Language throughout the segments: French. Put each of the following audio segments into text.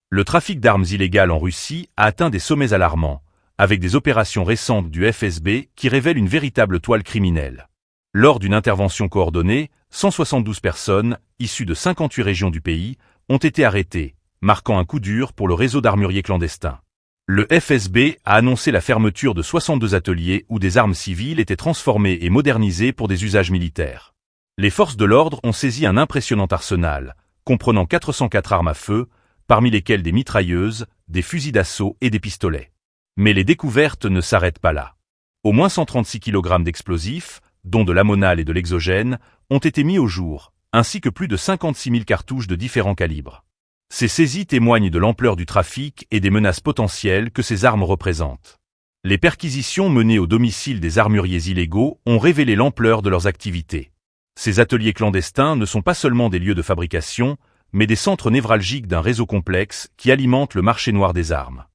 Le trafic d'armes illégales en Russie a atteint des sommets alarmants, avec des opérations récentes du FSB qui révèlent une véritable toile criminelle. Lors d'une intervention coordonnée, 172 personnes, issues de 58 régions du pays, ont été arrêtées, marquant un coup dur pour le réseau d'armuriers clandestins. Le FSB a annoncé la fermeture de 62 ateliers où des armes civiles étaient transformées et modernisées pour des usages militaires. Les forces de l'ordre ont saisi un impressionnant arsenal, comprenant 404 armes à feu, parmi lesquelles des mitrailleuses, des fusils d'assaut et des pistolets. Mais les découvertes ne s'arrêtent pas là. Au moins 136 kg d'explosifs, dont de l'ammonal et de l'exogène, ont été mis au jour, ainsi que plus de 56 000 cartouches de différents calibres. Ces saisies témoignent de l'ampleur du trafic et des menaces potentielles que ces armes représentent. Les perquisitions menées au domicile des armuriers illégaux ont révélé l'ampleur de leurs activités. Ces ateliers clandestins ne sont pas seulement des lieux de fabrication, mais des centres névralgiques d'un réseau complexe qui alimente le marché noir des armes.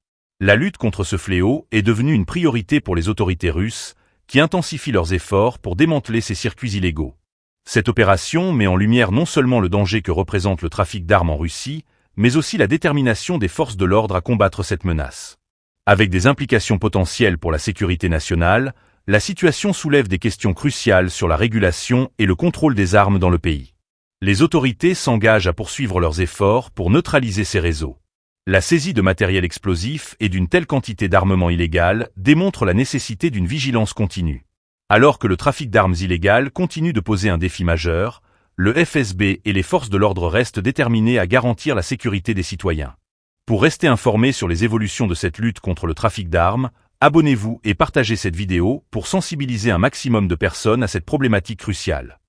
La lutte contre ce fléau est devenue une priorité pour les autorités russes, qui intensifient leurs efforts pour démanteler ces circuits illégaux. Cette opération met en lumière non seulement le danger que représente le trafic d'armes en Russie, mais aussi la détermination des forces de l'ordre à combattre cette menace. Avec des implications potentielles pour la sécurité nationale, la situation soulève des questions cruciales sur la régulation et le contrôle des armes dans le pays. Les autorités s'engagent à poursuivre leurs efforts pour neutraliser ces réseaux. La saisie de matériel explosif et d'une telle quantité d'armement illégal démontre la nécessité d'une vigilance continue. Alors que le trafic d'armes illégales continue de poser un défi majeur, le FSB et les forces de l'ordre restent déterminés à garantir la sécurité des citoyens. Pour rester informés sur les évolutions de cette lutte contre le trafic d'armes, abonnez-vous et partagez cette vidéo pour sensibiliser un maximum de personnes à cette problématique cruciale.